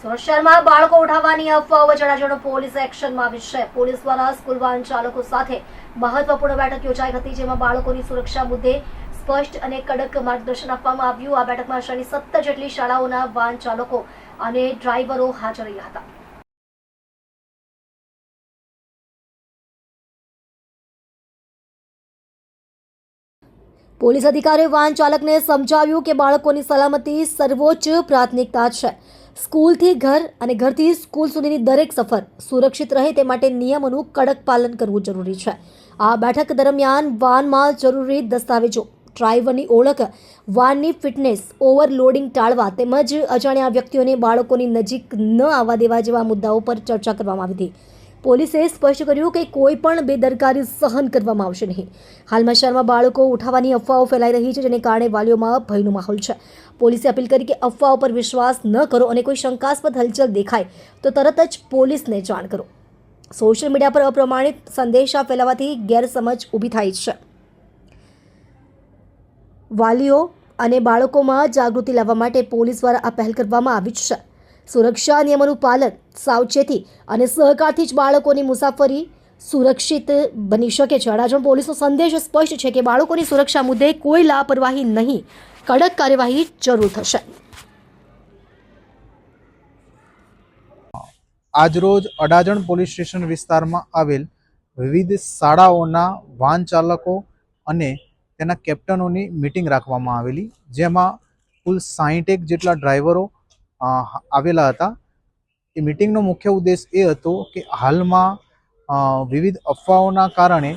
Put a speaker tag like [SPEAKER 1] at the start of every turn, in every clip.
[SPEAKER 1] સુરત શહેરમાં બાળકો ઉઠાવવાની અફવાઓ જણાજણો પોલીસ એક્શનમાં આવી છે। પોલીસ દ્વારા સ્કૂલ વાહન ચાલકો સાથે મહત્વપૂર્ણ બેઠક યોજાઈ હતી, જેમાં બાળકોની સુરક્ષા મુદ્દે સ્પષ્ટ અને કડક માર્ગદર્શન આપવામાં આવ્યું। આ બેઠકમાં શહેરની 17 જેટલી શાળાઓના વાહન ચાલકો અને ડ્રાઈવરો હાજર રહ્યા હતા। પોલીસ અધિકારીએ વાહન ચાલકને સમજાવ્યું કે બાળકોની સલામતી સર્વોચ્ચ પ્રાથમિકતા છે। સ્કૂલથી ઘર અને ઘરથી સ્કૂલ સુધીની દરેક સફર સુરક્ષિત રહે તે માટે નિયમોનું કડક પાલન કરવું જરૂરી છે। આ બેઠક દરમિયાન વાહનમાં જરૂરી દસ્તાવેજો, ડ્રાઈવરની ઓળખ, વાહનની ફિટનેસ, ઓવરલોડિંગ ટાળવા તેમજ અજાણ્યા વ્યક્તિઓને બાળકોની નજીક ન આવવા દેવા જેવા મુદ્દાઓ પર ચર્ચા કરવામાં આવી હતી। પોલીસે સ્પષ્ટ કર્યું કે કોઈ પણ બેદરકારી સહન કરવામાં આવશે નહીં। હાલમાં શહેરમાં બાળકો ઉઠાવવાની અફવાઓ ફેલાઈ રહી છે, જેને કારણે વાલીઓમાં ભયનો માહોલ છે। પોલીસે અપીલ કરી કે અફવાઓ પર વિશ્વાસ ન કરો અને કોઈ શંકાસ્પદ હલચલ દેખાય તો તરત જ પોલીસને જાણ કરો। સોશિયલ મીડિયા પર અપ્રમાણિત સંદેશા ફેલાવવાથી ગેરસમજ ઊભી થાય છે। વાલીઓ અને બાળકોમાં જાગૃતિ લાવવા માટે પોલીસ દ્વારા આ પહેલ કરવામાં આવી છે। સુરક્ષા નિયમોનું પાલન, સાવચેતી અને સહકારથી જ બાળકોની મુસાફરી સુરક્ષિત બની શકે છે। અડાજણ પોલીસનો સંદેશ સ્પષ્ટ છે કે બાળકોની સુરક્ષા મુદ્દે કોઈ લાપરવાહી નહીં, કડક કાર્યવાહી જરૂર થશે।
[SPEAKER 2] આજરોજ અડાજણ પોલીસ સ્ટેશન વિસ્તારમાં આવેલ વિવિધ શાળાઓના વાહન ચાલકો અને તેના કેપ્ટનોની મિટિંગ રાખવામાં આવેલી, જેમાં કુલ 60 જેટલા ડ્રાઈવરો આવેલા હતા। એ મિટિંગનો મુખ્ય ઉદ્દેશ એ હતો કે હાલમાં વિવિધ અફવાઓના કારણે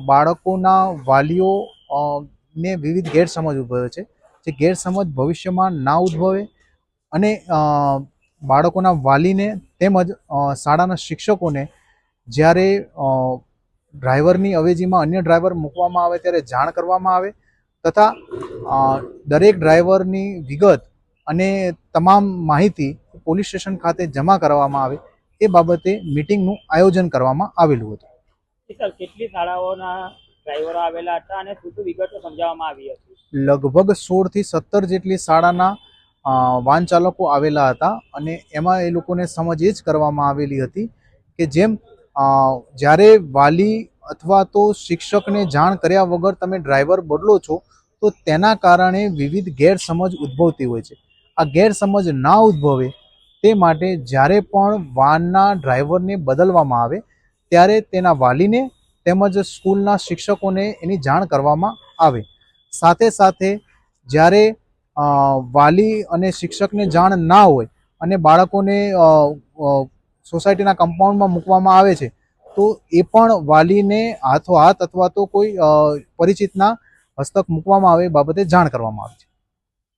[SPEAKER 2] બાળકોના વાલીઓ ને વિવિધ ગેરસમજ ઉદ્ભવે છે, જે ગેરસમજ ભવિષ્યમાં ના ઉદ્ભવે અને બાળકોના વાલીને તેમજ શાળાના શિક્ષકોને જ્યારે ડ્રાઈવરની અવેજીમાં અન્ય ડ્રાઈવર મૂકવામાં આવે ત્યારે જાણ કરવામાં આવે તથા દરેક ડ્રાઈવરની વિગત અને તમામ માહિતી પોલીસ સ્ટેશન ખાતે જમા કરવામાં આવે એ બાબતે મિટિંગનું આયોજન કરવામાં આવેલું હતું।
[SPEAKER 3] સર, કેટલી શાળાઓના ડ્રાઈવરો આવેલા હતા અને શું શું વિગતો સમજાવવામાં આવી હતી?
[SPEAKER 2] લગભગ 16 થી 17 જેટલી શાળાના વાહન ચાલકો આવેલા હતા અને એમાં એ લોકોને સમજ એ જ કરવામાં આવેલી હતી કે જેમ જ્યારે વાલી અથવા તો શિક્ષકને જાણ કર્યા વગર તમે ડ્રાઈવર બદલો છો તો તેના કારણે વિવિધ ગેરસમજ ઉદ્ભવતી હોય છે। આ ગેરસમજ ના ઉદ્ભવે તે માટે જ્યારે પણ વાહનના ડ્રાઈવરને બદલવામાં આવે ત્યારે તેના વાલીને તેમજ સ્કૂલના શિક્ષકોને એની જાણ કરવામાં આવે। સાથે સાથે જ્યારે વાલી અને શિક્ષકને જાણ ના હોય અને બાળકોને સોસાયટીના કમ્પાઉન્ડમાં મૂકવામાં આવે છે તો એ પણ વાલીને હાથોહાથ અથવા તો કોઈ પરિચિતના હસ્તક મૂકવામાં આવે એ બાબતે જાણ કરવામાં આવે છે।